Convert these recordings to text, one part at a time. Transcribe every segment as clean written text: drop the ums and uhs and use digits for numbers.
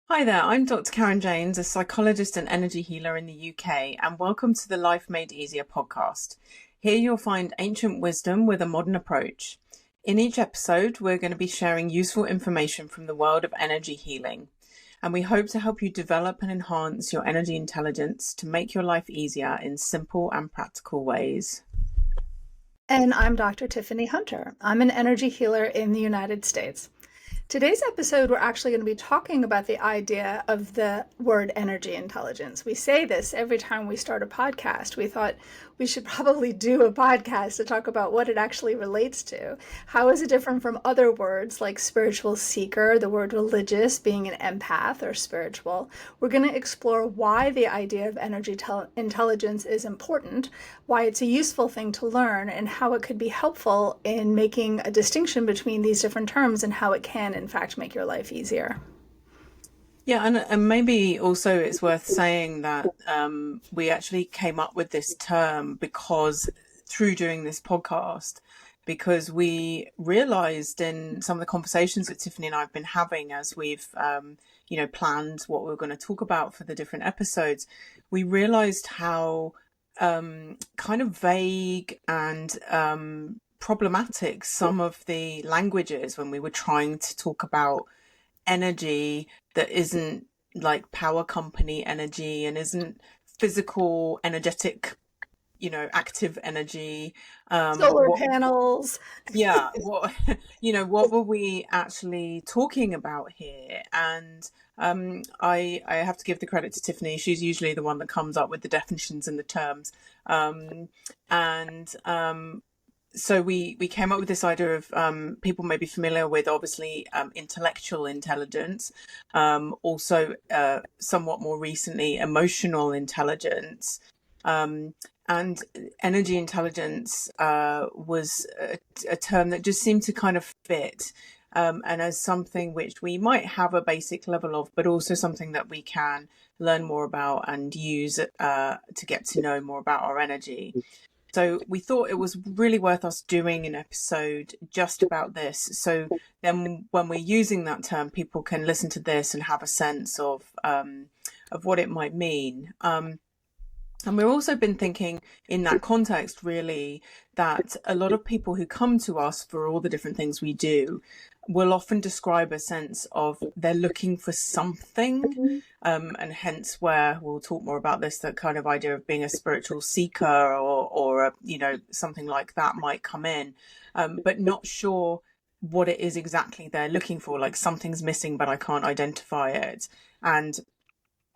Hi there, I'm Dr. Karen James, a psychologist and energy healer in the UK, and welcome to the Life Made Easier podcast. Here you'll find ancient wisdom with a modern approach. In each episode, we're going to be sharing useful information from the world of energy healing, and we hope to help you develop and enhance your energy intelligence to make your life easier in simple and practical ways. And I'm Dr. Tiffany Hunter. I'm an energy healer in the United States. Today's episode, we're actually going to be talking about the idea of the word energy intelligence. We say this every time we start a podcast. We thought we should probably do a podcast to talk about what it actually relates to. How is it different from other words like spiritual seeker, the word religious, being an empath or spiritual? We're going to explore why the idea of energy intelligence is important, why it's a useful thing to learn, and how it could be helpful in making a distinction between these different terms and how it can, in fact, make your life easier. Yeah, and maybe also it's worth saying that we actually came up with this term because through doing this podcast, because we realized in some of the conversations that Tiffany and I have been having as we've, planned what we we're going to talk about for the different episodes, we realized how kind of vague and problematic some of the languages when we were trying to talk about energy that isn't like power company energy and isn't physical, energetic, active energy. Solar panels. Yeah, what what were we actually talking about here? And I have to give the credit to Tiffany. She's usually the one that comes up with the definitions and the terms. And so we came up with this idea of people may be familiar with, obviously, intellectual intelligence, also somewhat more recently emotional intelligence, and energy intelligence was a term that just seemed to kind of fit, and as something which we might have a basic level of, but also something that we can learn more about and use to get to know more about our energy. So we thought it was really worth us doing an episode just about this. So then when we're using that term, people can listen to this and have a sense of what it might mean. And we've also been thinking in that context, really, that a lot of people who come to us for all the different things we do will often describe a sense of they're looking for something, and hence where we'll talk more about this, that kind of idea of being a spiritual seeker or something like that might come in, but not sure what it is exactly they're looking for, like something's missing but I can't identify it. And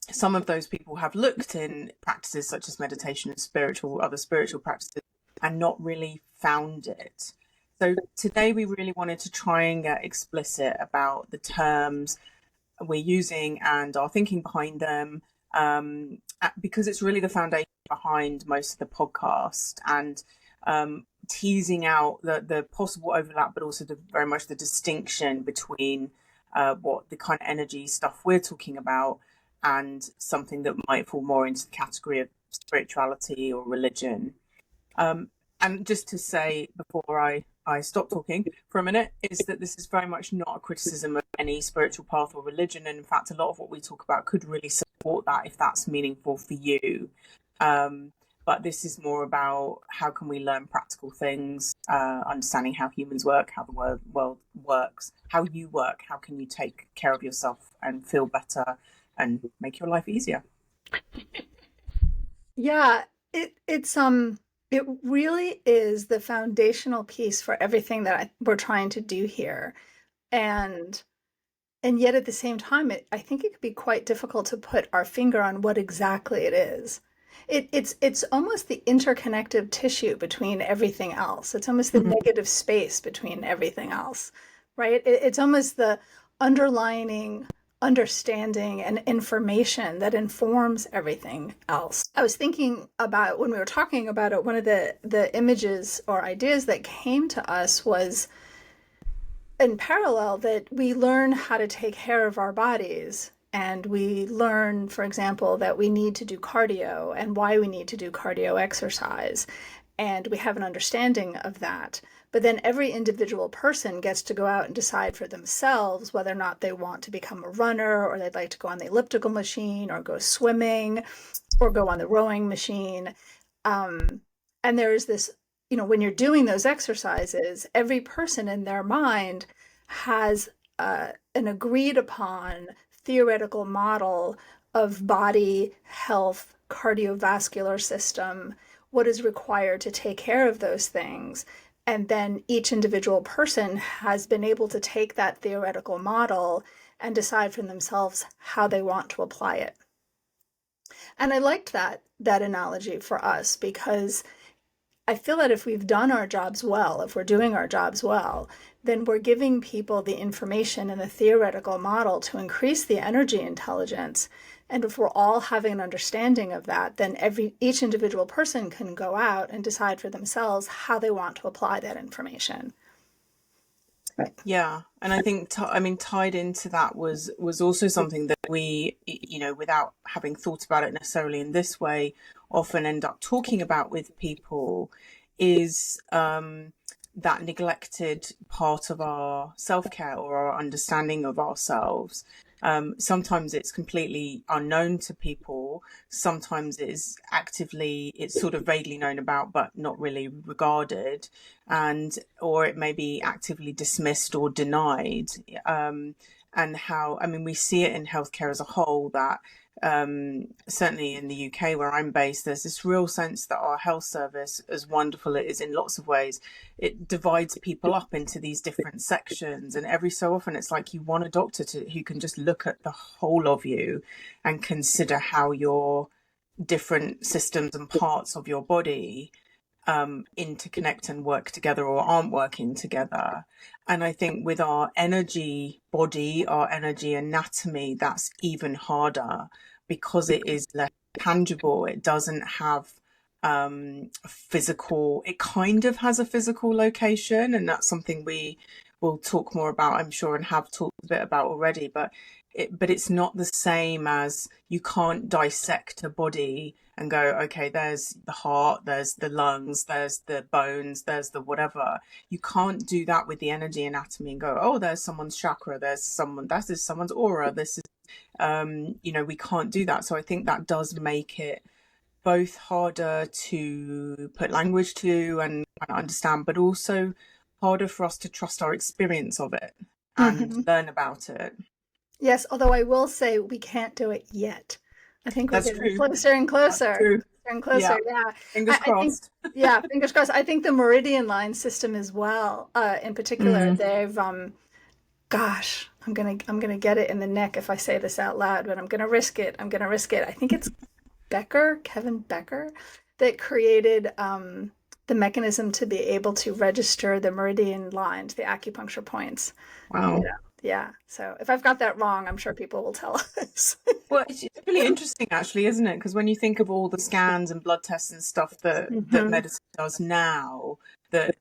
some of those people have looked in practices such as meditation and other spiritual practices and not really found it. So today we really wanted to try and get explicit about the terms we're using and our thinking behind them, because it's really the foundation behind most of the podcast, and teasing out the possible overlap, but also very much the distinction between what the kind of energy stuff we're talking about and something that might fall more into the category of spirituality or religion. And just to say before I stop talking for a minute, is that this is very much not a criticism of any spiritual path or religion. And in fact, a lot of what we talk about could really support that if that's meaningful for you. But this is more about how can we learn practical things, understanding how humans work, how the world works, how you work, how can you take care of yourself and feel better and make your life easier. Yeah, it really is the foundational piece for everything that we're trying to do here. And yet at the same time, I think it could be quite difficult to put our finger on what exactly it is. It's almost the interconnected tissue between everything else. It's almost the negative space between everything else, right? It's almost the underlining understanding and information that informs everything else. I was thinking about, when we were talking about it, one of the images or ideas that came to us was in parallel that we learn how to take care of our bodies. And we learn, for example, that we need to do cardio and why we need to do cardio exercise. And we have an understanding of that. But then every individual person gets to go out and decide for themselves whether or not they want to become a runner, or they'd like to go on the elliptical machine, or go swimming, or go on the rowing machine. And there's this, when you're doing those exercises, every person in their mind has an agreed upon theoretical model of body, health, cardiovascular system, what is required to take care of those things. And then each individual person has been able to take that theoretical model and decide for themselves how they want to apply it. And I liked that analogy for us, because I feel that if we've done our jobs well, if we're doing our jobs well, then we're giving people the information and the theoretical model to increase the energy intelligence. And if we're all having an understanding of that, then each individual person can go out and decide for themselves how they want to apply that information. Right. Yeah. And I think, tied into that was also something that we, without having thought about it necessarily in this way, often end up talking about with people, is that neglected part of our self-care or our understanding of ourselves. Sometimes it's completely unknown to people. Sometimes it's sort of vaguely known about, but not really regarded, or it may be actively dismissed or denied. And we see it in healthcare as a whole, that certainly in the UK where I'm based, there's this real sense that our health service, as wonderful it is in lots of ways, it divides people up into these different sections. And every so often it's like you want a doctor who can just look at the whole of you and consider how your different systems and parts of your body interconnect and work together or aren't working together. And I think with our energy body, our energy anatomy, that's even harder, because it is less tangible. It doesn't have physical, it kind of has a physical location, and that's something we will talk more about, I'm sure, and have talked a bit about already, but it's not the same as, you can't dissect a body and go, okay, there's the heart, there's the lungs, there's the bones, there's the whatever. You can't do that with the energy anatomy and go, oh, there's someone's chakra, that is someone's aura, this is, we can't do that. So I think that does make it both harder to put language to and understand, but also harder for us to trust our experience of it and learn about it. Yes, although I will say we can't do it yet. I think we're getting closer and closer. And closer, yeah. Fingers crossed. Fingers crossed. I think the meridian line system as well, in particular, they've gosh, I'm gonna get it in the neck if I say this out loud, but I'm gonna risk it. I think it's Kevin Becker, that created the mechanism to be able to register the meridian lines, the acupuncture points. Wow. Yeah. So if I've got that wrong, I'm sure people will tell us. Well, it's really interesting, actually, isn't it? Because when you think of all the scans and blood tests and stuff that medicine does now, that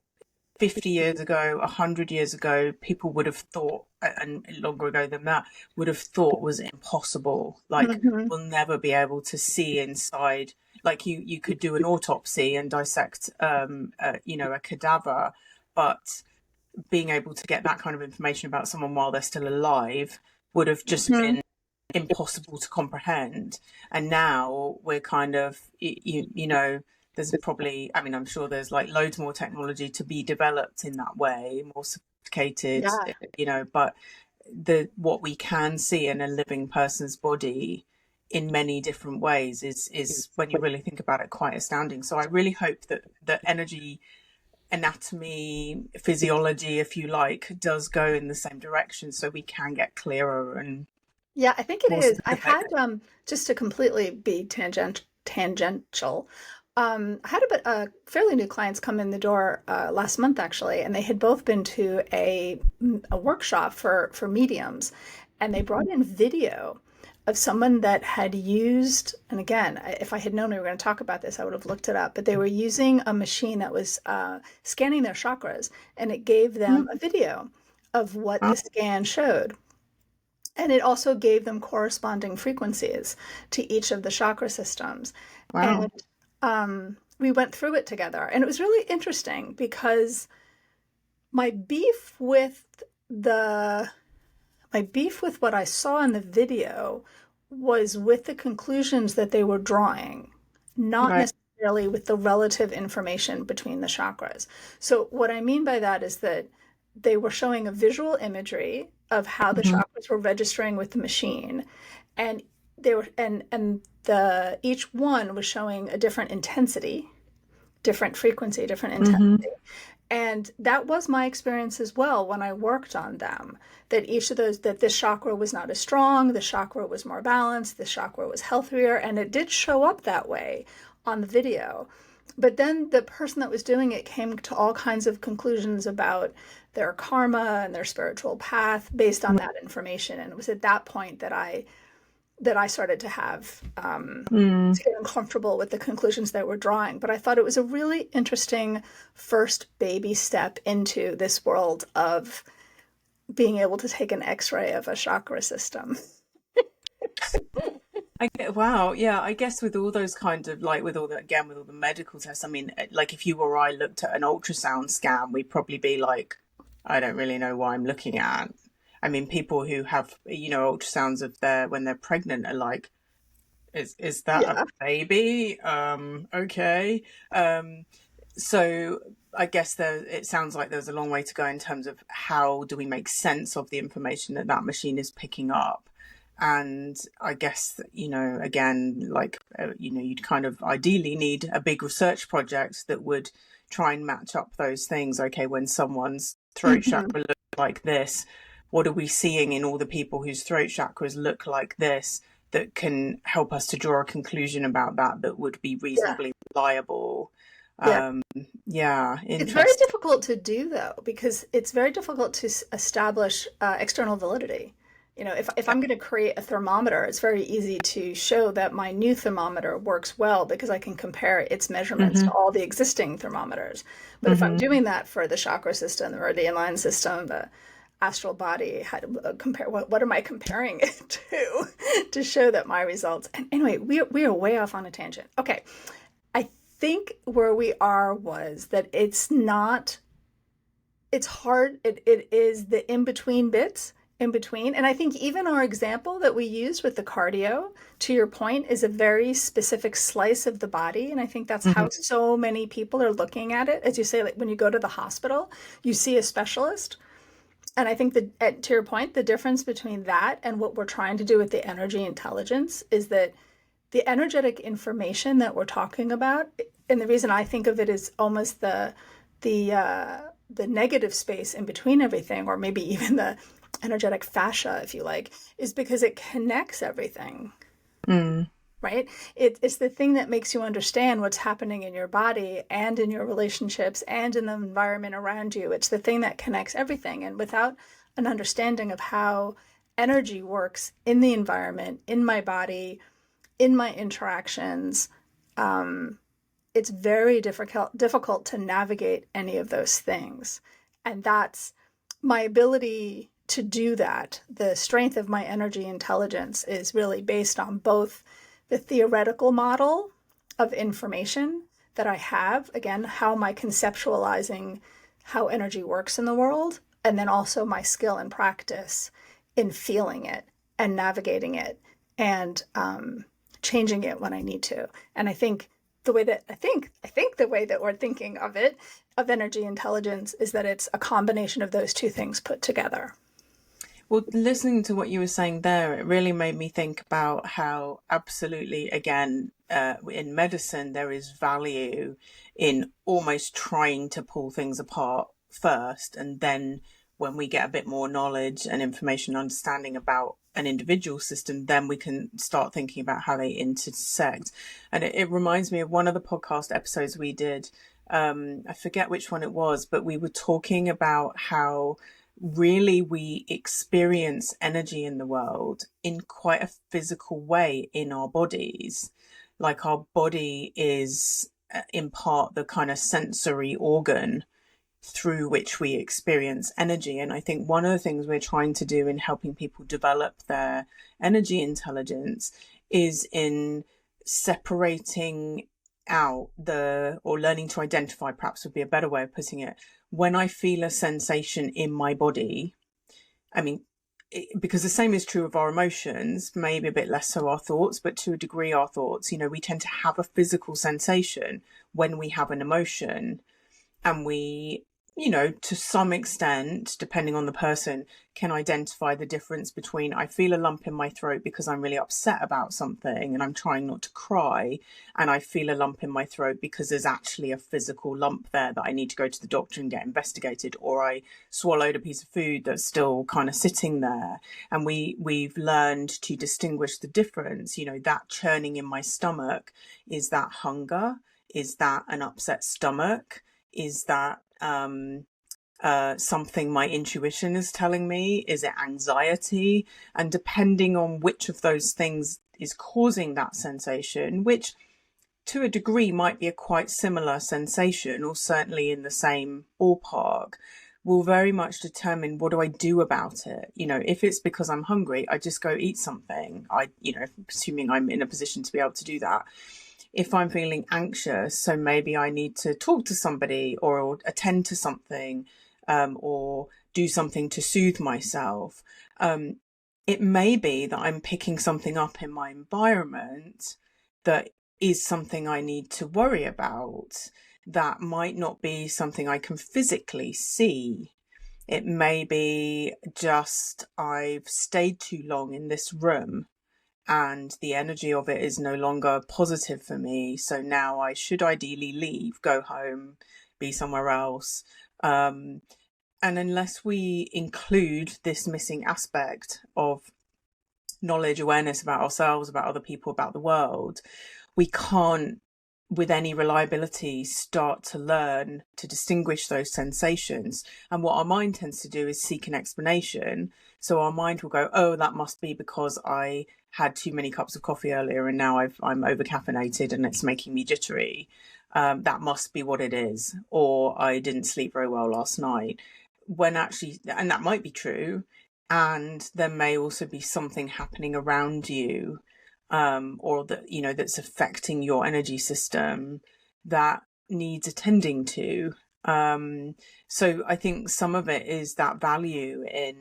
50 years ago, 100 years ago, people would have thought, and longer ago than that, would have thought was impossible. Like, we'll never be able to see inside. Like, you could do an autopsy and dissect, a cadaver, but being able to get that kind of information about someone while they're still alive would have just been impossible to comprehend. And now we're kind of, there's probably, I'm sure there's like loads more technology to be developed in that way, more sophisticated, but what we can see in a living person's body in many different ways is when you really think about it, quite astounding. So I really hope that the energy anatomy, physiology, if you like, does go in the same direction, so we can get clearer. And I think it is. I had just to completely be tangential. I had a fairly new clients come in the door last month, actually, and they had both been to a workshop for mediums, and they brought in video of someone that had used, and again, if I had known we were going to talk about this, I would have looked it up, but they were using a machine that was scanning their chakras, and it gave them a video of what the scan showed. And it also gave them corresponding frequencies to each of the chakra systems. Wow. And we went through it together, and it was really interesting because my beef with the my beef with what I saw in the video was with the conclusions that they were drawing, not Right. necessarily with the relative information between the chakras. So what I mean by that is that they were showing a visual imagery of how the Hmm. chakras were registering with the machine, and they were and the each one was showing a different intensity, different frequency, different Hmm. intensity. And that was my experience as well when I worked on them. That each of those, that this chakra was not as strong, the chakra was more balanced, the chakra was healthier, and it did show up that way on the video. But then the person that was doing it came to all kinds of conclusions about their karma and their spiritual path based on that information. And it was at that point that I started to have Mm. to get uncomfortable with the conclusions that we're drawing. But I thought it was a really interesting first baby step into this world of being able to take an X-ray of a chakra system. Wow, yeah, I guess with all those kind of like with all the again with all the medical tests, I mean, like if you or I looked at an ultrasound scan, we'd probably be like, I don't really know what I'm looking at. I mean, people who have, ultrasounds of their when they're pregnant are like, is that a Yeah. baby? Okay. Um, so I guess it sounds like there's a long way to go in terms of how do we make sense of the information that that machine is picking up. And I guess, again, like, you'd kind of ideally need a big research project that would try and match up those things. Okay, when someone's throat Hmm. chakra looks like this, what are we seeing in all the people whose throat chakras look like this that can help us to draw a conclusion about that that would be Yeah. reasonably reliable? Yeah. Um, yeah, It's very interesting. difficult to do though, because it's very difficult to establish external validity. If I'm going to create a thermometer, it's very easy to show that my new thermometer works well because I can compare its measurements to Hmm. all the existing thermometers. But if I'm Hmm. doing that for the chakra system, the meridian line system, the astral body, how to compare what am I comparing it to show that my results. And anyway, we are way off on a tangent. Okay, I think where we are was that it's hard. It is the in between bits in between. And I think even our example that we used with the cardio, to your point, is a very specific slice of the body. And I think that's how Hmm. so many people are looking at it. As you say, like when you go to the hospital, you see a specialist. And I think that, to your point, the difference between that and what we're trying to do with the energy intelligence is that the energetic information that we're talking about, and the reason I think of it as almost the the negative space in between everything, or maybe even the energetic fascia, if you like, is because it connects everything, Mm. right? It's the thing that makes you understand what's happening in your body and in your relationships and in the environment around you. It's the thing that connects everything. And without an understanding of how energy works in the environment, in my body, in my interactions, um, it's very difficult to navigate any of those things. And that's my ability to do that. The strength of my energy intelligence is really based on both the theoretical model of information that I have, again, how am I conceptualizing how energy works in the world, and then also my skill and practice in feeling it and navigating it and changing it when I need to. And I think the way that we're thinking of it, of energy intelligence, is that it's a combination of those two things put together. Well, listening to what you were saying there, it really made me think about how absolutely, again, in medicine, there is value in almost trying to pull things apart first. And then when we get a bit more knowledge and information, understanding about an individual system, then we can start thinking about how they intersect. And it reminds me of one of the podcast episodes we did. I forget which one it was, but we were talking about how really we experience energy in the world in quite a physical way in our bodies. Like our body is in part the kind of sensory organ through which we experience energy. And I think one of the things we're trying to do in helping people develop their energy intelligence is in separating out or learning to identify, perhaps would be a better way of putting it, when I feel a sensation in my body, I mean, because the same is true of our emotions, maybe a bit less so our thoughts, but to a degree our thoughts, we tend to have a physical sensation when we have an emotion, and we, to some extent, depending on the person, can identify the difference between I feel a lump in my throat because I'm really upset about something and I'm trying not to cry, and I feel a lump in my throat because there's actually a physical lump there that I need to go to the doctor and get investigated, or I swallowed a piece of food that's still kind of sitting there. And we've learned to distinguish the difference. That churning in my stomach, is that hunger? Is that an upset stomach? Is that something my intuition is telling me? Is it anxiety? And depending on which of those things is causing that sensation, which to a degree might be a quite similar sensation, or certainly in the same ballpark, will very much determine what do I do about it. If it's because I'm hungry, I just go eat something. Assuming I'm in a position to be able to do that. If I'm feeling anxious, so maybe I need to talk to somebody or attend to something, or do something to soothe myself. It may be that I'm picking something up in my environment that is something I need to worry about. That might not be something I can physically see. It may be just I've stayed too long in this room and the energy of it is no longer positive for me. So now I should ideally leave, go home, be somewhere else. And unless we include this missing aspect of knowledge, awareness about ourselves, about other people, about the world, we can't, with any reliability, start to learn to distinguish those sensations. And what our mind tends to do is seek an explanation. So our mind will go, oh, that must be because I had too many cups of coffee earlier and now I'm over caffeinated and it's making me jittery. That must be what it is. Or I didn't sleep very well last night. When actually, and that might be true. And there may also be something happening around you, or that, that's affecting your energy system that needs attending to. So I think some of it is that value in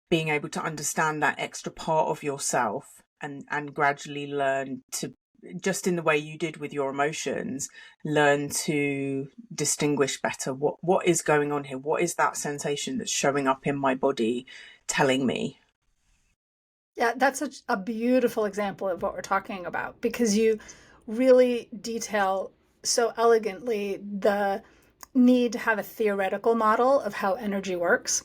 being able to understand that extra part of yourself, and gradually learn to, just in the way you did with your emotions, learn to distinguish better what is going on here. What is that sensation that's showing up in my body telling me? Yeah, that's a beautiful example of what we're talking about, because you really detail so elegantly the need to have a theoretical model of how energy works,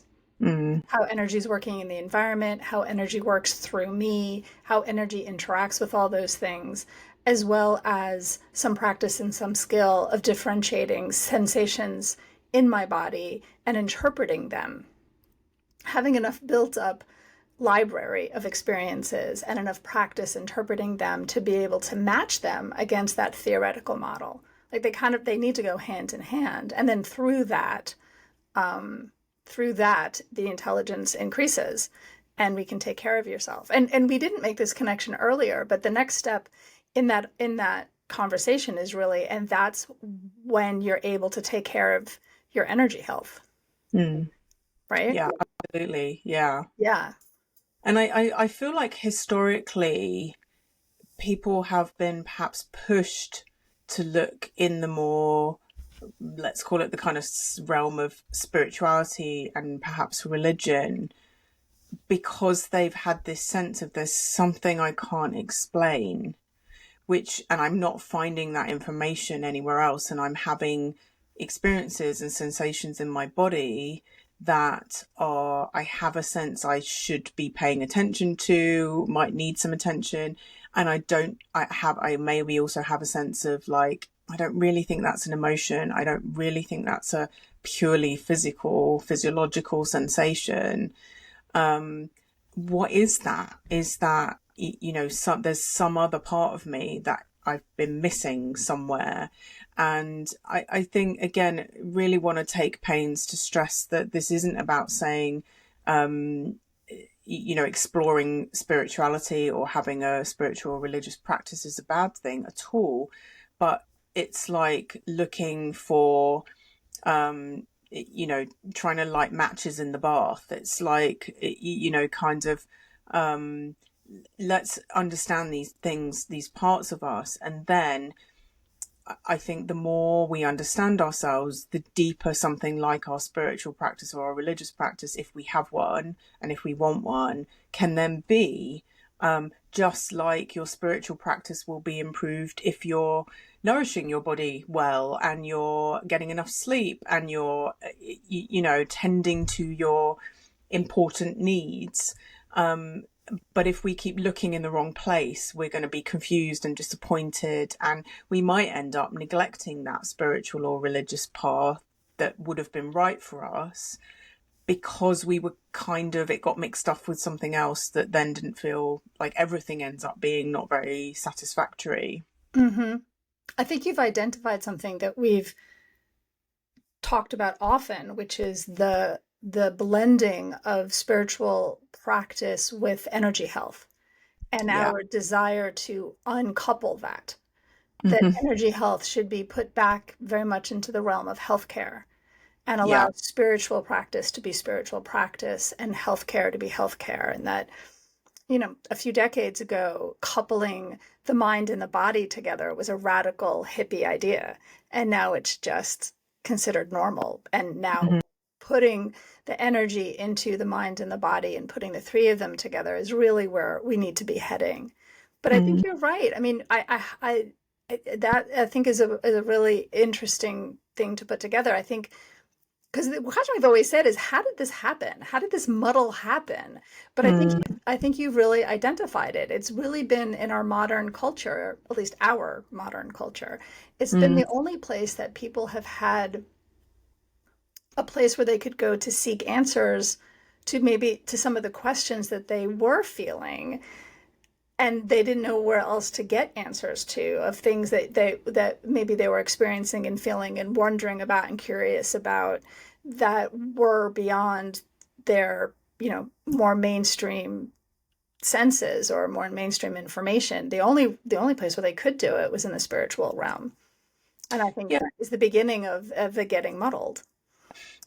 how energy is working in the environment, how energy works through me, how energy interacts with all those things, as well as some practice and some skill of differentiating sensations in my body and interpreting them. Having enough built up library of experiences and enough practice interpreting them to be able to match them against that theoretical model. Like they need to go hand in hand. And then through that, the intelligence increases and we can take care of yourself. And we didn't make this connection earlier, but the next step in that conversation is really, and that's when you're able to take care of your energy health. Right? Yeah, absolutely. Yeah. Yeah. And I feel like historically people have been perhaps pushed to look in the more, let's call it the kind of realm of spirituality and perhaps religion, because they've had this sense of there's something I can't explain, and I'm not finding that information anywhere else. And I'm having experiences and sensations in my body that I have a sense I should be paying attention to, might need some attention. And I maybe also have a sense of like, I don't really think that's an emotion. I don't really think that's a purely physiological sensation. What is that? Is that, there's some other part of me that I've been missing somewhere. And I think, again, really want to take pains to stress that this isn't about saying, exploring spirituality or having a spiritual or religious practice is a bad thing at all. But it's like looking for, trying to light matches in the bath. It's like, kind of, let's understand these things, these parts of us. And then I think the more we understand ourselves, the deeper something like our spiritual practice or our religious practice, if we have one and if we want one, can then be. Just like your spiritual practice will be improved if you're nourishing your body well and you're getting enough sleep and you're, tending to your important needs. But if we keep looking in the wrong place, we're going to be confused and disappointed, and we might end up neglecting that spiritual or religious path that would have been right for us, because we were it got mixed up with something else that then didn't feel like. Everything ends up being not very satisfactory. Mm-hmm. I think you've identified something that we've talked about often, which is the blending of spiritual practice with energy health, and Yeah. our desire to uncouple that. That Mm-hmm. energy health should be put back very much into the realm of healthcare, and allow Yeah. spiritual practice to be spiritual practice and healthcare to be healthcare. And that, a few decades ago, coupling the mind and the body together was a radical hippie idea. And now it's just considered normal. And now Mm-hmm. putting the energy into the mind and the body and putting the three of them together is really where we need to be heading. But I think Mm-hmm. you're right. I mean, that I think is a really interesting thing to put together. I think because the question we've always said is, how did this happen? How did this muddle happen? But I think you've really identified it. It's really been in our modern culture, at least our modern culture. It's been Mm-hmm. the only place that people have had a place where they could go to seek answers to maybe to some of the questions that they were feeling, and they didn't know where else to get answers to, of things that maybe they were experiencing and feeling and wondering about and curious about, that were beyond their more mainstream senses or more mainstream information. The only place where they could do it was in the spiritual realm, and I think Yeah. that is the beginning of it getting muddled.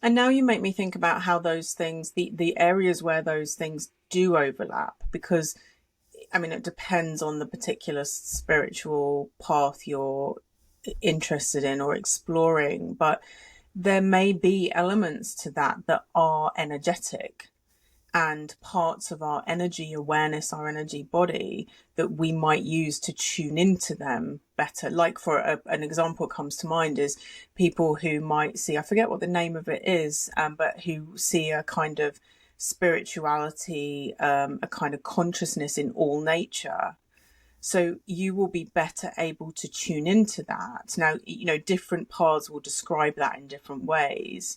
And now you make me think about how those things, the areas where those things do overlap, because I mean, it depends on the particular spiritual path you're interested in or exploring, but there may be elements to that that are energetic, and parts of our energy awareness, our energy body, that we might use to tune into them better. Like for an example comes to mind is people who might see, I forget what the name of it is, but who see a kind of spirituality, a kind of consciousness in all nature. So you will be better able to tune into that. Now, different paths will describe that in different ways.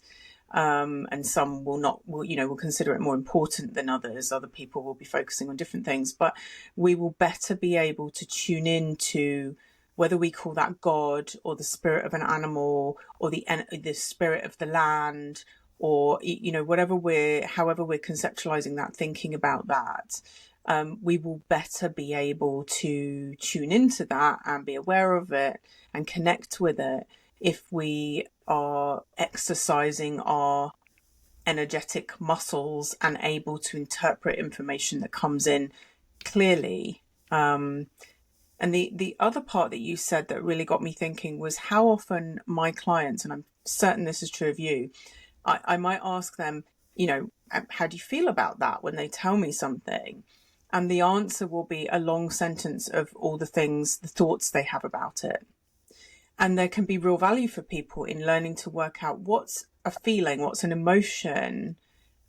And some will not, will consider it more important than others. Other people will be focusing on different things, but we will better be able to tune into, whether we call that God or the spirit of an animal or the spirit of the land, or however we're conceptualizing that, thinking about that. We will better be able to tune into that and be aware of it and connect with it if we are exercising our energetic muscles and able to interpret information that comes in clearly. And the other part that you said that really got me thinking was how often my clients, and I'm certain this is true of you, I might ask them, how do you feel about that when they tell me something? And the answer will be a long sentence of all the things, the thoughts they have about it. And there can be real value for people in learning to work out what's a feeling, what's an emotion,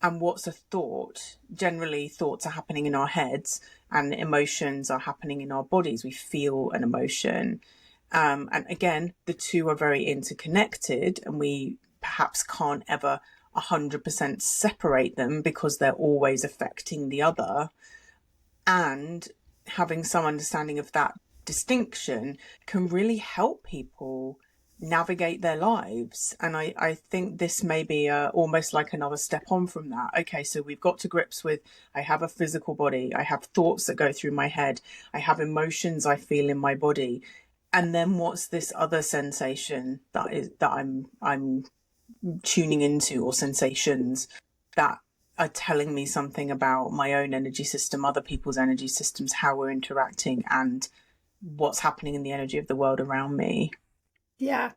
and what's a thought. Generally, thoughts are happening in our heads and emotions are happening in our bodies. We feel an emotion. And again, the two are very interconnected, and we perhaps can't ever 100% separate them because they're always affecting the other. And having some understanding of that distinction can really help people navigate their lives. And I think this may be almost like another step on from that. Okay, so we've got to grips with, I have a physical body, I have thoughts that go through my head, I have emotions I feel in my body, and then what's this other sensation that I'm tuning into, or sensations that are telling me something about my own energy system, other people's energy systems, how we're interacting, and what's happening in the energy of the world around me. Yeah.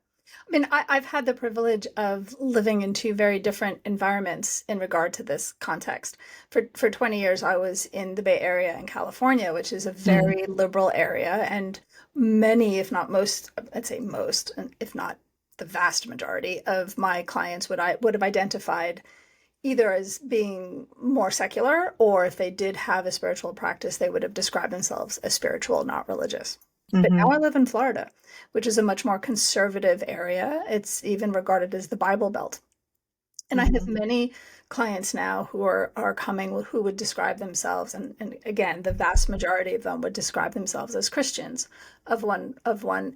I mean, I've had the privilege of living in two very different environments in regard to this context. For 20 years, I was in the Bay Area in California, which is a very liberal area, and many, if not most, I'd say most, if not the vast majority of my clients would have identified either as being more secular, or if they did have a spiritual practice, they would have described themselves as spiritual, not religious. But now I live in Florida, which is a much more conservative area. It's even regarded as the Bible Belt. And I have many clients now who are coming who would describe themselves, and again, the vast majority of them would describe themselves as Christians of one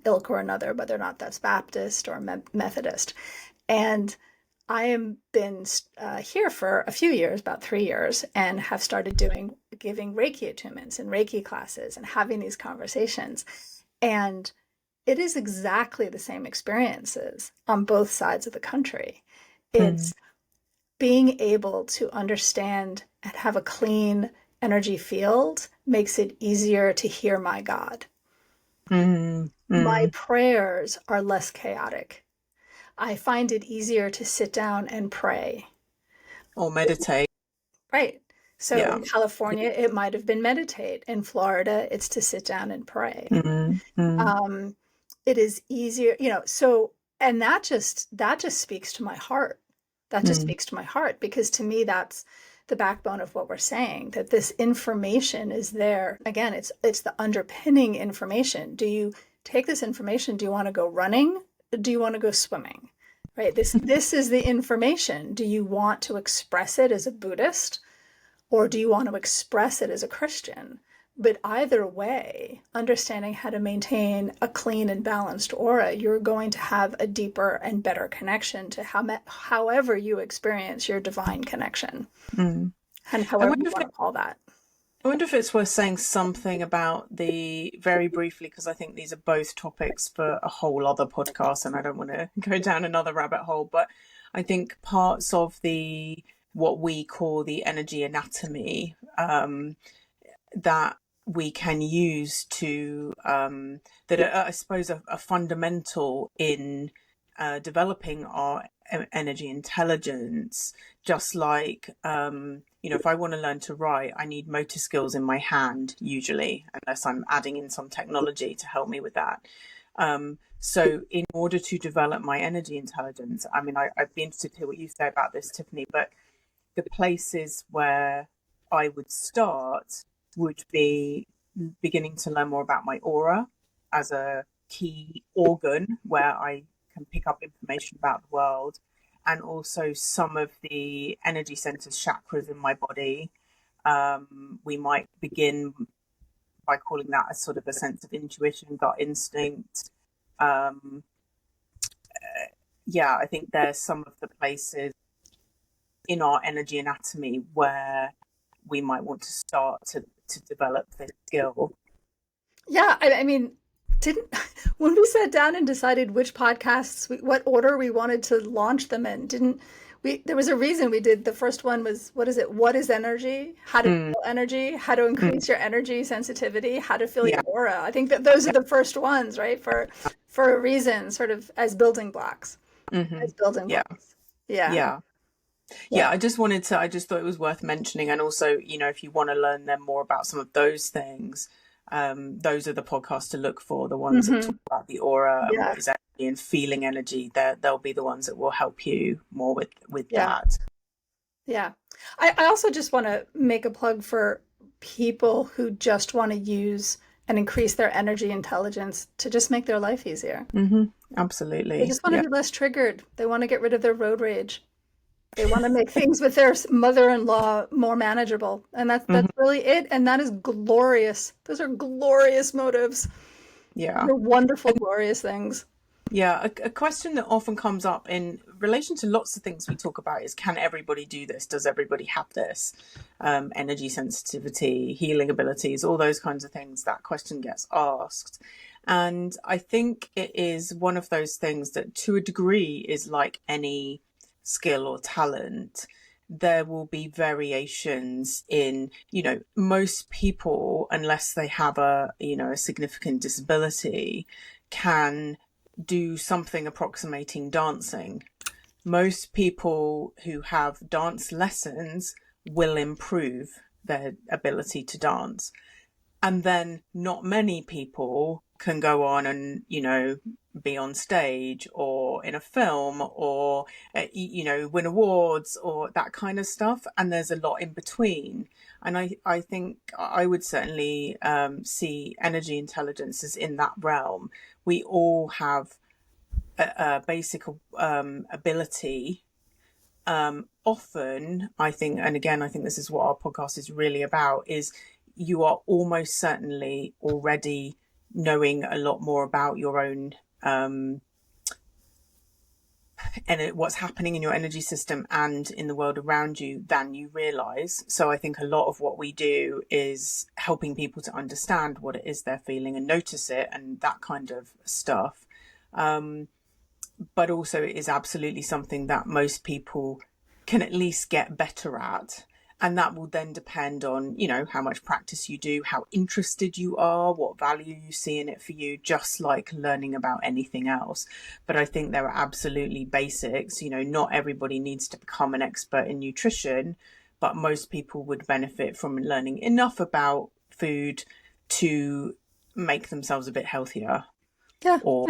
ilk or another, whether or not that's Baptist or Methodist. And I have been here for a few years, about 3 years, and have started giving Reiki attunements and Reiki classes and having these conversations. And it is exactly the same experiences on both sides of the country. It's being able to understand and have a clean energy field makes it easier to hear my God. My prayers are less chaotic. I find it easier to sit down and pray. Or meditate. Right. So in California, it might have been meditate. In Florida, it's to sit down and pray. It is easier, so, and that just speaks to my heart. That just speaks to my heart, because to me, that's the backbone of what we're saying, that this information is there. Again, it's the underpinning information. Do you take this information? Do you want to go running? Do you want to go swimming? Right? This is the information. Do you want to express it as a Buddhist, or do you want to express it as a Christian? But either way, understanding how to maintain a clean and balanced aura, you're going to have a deeper and better connection to however you experience your divine connection. And however you want to call that. I wonder if it's worth saying something about very briefly, because I think these are both topics for a whole other podcast and I don't want to go down another rabbit hole, but I think parts of what we call the energy anatomy, that we can use to, that are, I suppose, are fundamental in developing our energy intelligence. Just like, if I want to learn to write, I need motor skills in my hand, usually, unless I'm adding in some technology to help me with that. So in order to develop my energy intelligence, I mean, I'd be interested to hear what you say about this, Tiffany, but the places where I would start would be beginning to learn more about my aura as a key organ where I can pick up information about the world, and also some of the energy centers, chakras in my body. We might begin by calling that a sort of a sense of intuition, gut instinct. I think there's some of the places in our energy anatomy where we might want to start to develop this skill. Yeah, I mean, when we sat down and decided which podcasts, what order we wanted to launch them in, there was a reason we did. The first one was, what is it? What is energy? How to feel energy? How to increase your energy sensitivity? How to feel your aura? I think that those are the first ones, right? For a reason, sort of as building blocks. As building blocks. Yeah. I just thought it was worth mentioning. And also, if you want to learn them more about some of those things, those are the podcasts to look for, the ones that talk about the aura and what is energy and feeling energy. They'll be the ones that will help you more with that. Yeah. I also just want to make a plug for people who just want to use and increase their energy intelligence to just make their life easier. Absolutely. They just want to be less triggered. They want to get rid of their road rage. They want to make things with their mother-in-law more manageable. And that's really it. And that is glorious. Those are glorious motives. Yeah. They're wonderful, glorious things. Yeah. A question that often comes up in relation to lots of things we talk about is, can everybody do this? Does everybody have this? Energy sensitivity, healing abilities, all those kinds of things. That question gets asked. And I think it is one of those things that to a degree is like any skill or talent, there will be variations in, most people, unless they have a significant disability, can do something approximating dancing. Most people who have dance lessons will improve their ability to dance. And then not many people can go on and, be on stage or in a film or, win awards or that kind of stuff. And there's a lot in between. And I think I would certainly see energy intelligence as in that realm. We all have a basic ability. Often, I think, and again, I think this is what our podcast is really about, is you are almost certainly already knowing a lot more about your own and what's happening in your energy system and in the world around you than you realize. So I think a lot of what we do is helping people to understand what it is they're feeling and notice it and that kind of stuff. But also it is absolutely something that most people can at least get better at. And that will then depend on, how much practice you do, how interested you are, what value you see in it for you, just like learning about anything else. But I think there are absolutely basics. Not everybody needs to become an expert in nutrition, but most people would benefit from learning enough about food to make themselves a bit healthier. Yeah. Or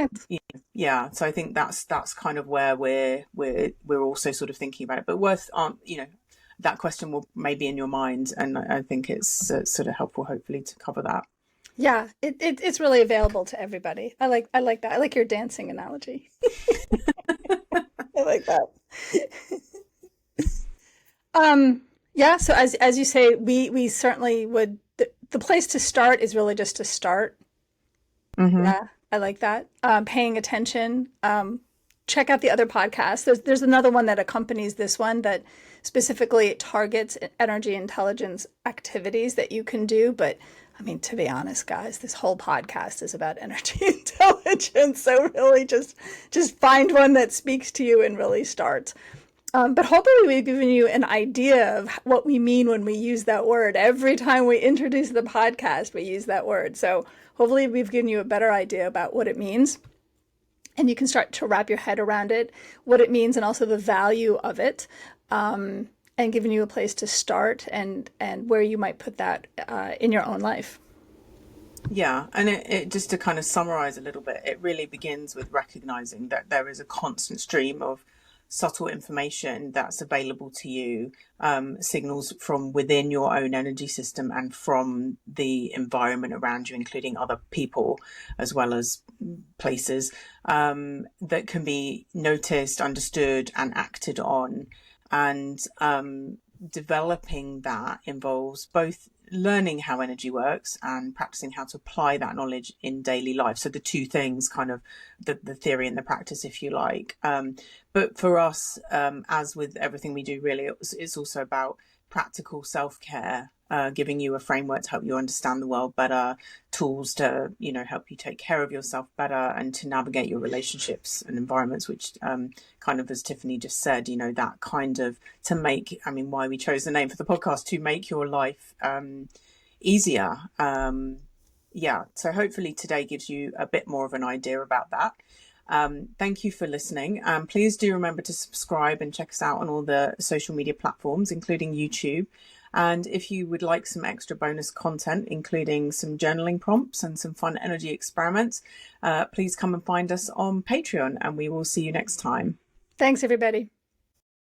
yeah. So I think that's kind of where we're also sort of thinking about it. But worth that question will maybe in your mind, and I think it's sort of helpful, hopefully, to cover that. Yeah, it's really available to everybody. I like that. I like your dancing analogy. I like that. Yeah. So as you say, we certainly would. The place to start is really just to start. Mm-hmm. Yeah, I like that. Paying attention. Check out the other podcasts. There's another one that accompanies this one that specifically targets energy intelligence activities that you can do. But I mean, to be honest, guys, this whole podcast is about energy intelligence. So really just find one that speaks to you and really start. But hopefully we've given you an idea of what we mean when we use that word. Every time we introduce the podcast, we use that word. So hopefully we've given you a better idea about what it means. And you can start to wrap your head around it, what it means, and also the value of it, and giving you a place to start and where you might put that in your own life. Yeah, and it just to kind of summarize a little bit, it really begins with recognizing that there is a constant stream of subtle information that's available to you, signals from within your own energy system and from the environment around you, including other people as well as places, that can be noticed, understood, and acted on. And developing that involves both learning how energy works and practicing how to apply that knowledge in daily life. So the two things, kind of the theory and the practice, if you like. But for us, as with everything we do, really, it's also about practical self-care, giving you a framework to help you understand the world better, tools to, help you take care of yourself better and to navigate your relationships and environments, which kind of, as Tiffany just said, that kind of to make, why we chose the name for the podcast, to make your life easier. Yeah. So hopefully today gives you a bit more of an idea about that. Thank you for listening. Please do remember to subscribe and check us out on all the social media platforms, including YouTube. And if you would like some extra bonus content, including some journaling prompts and some fun energy experiments, please come and find us on Patreon, and we will see you next time. Thanks, everybody.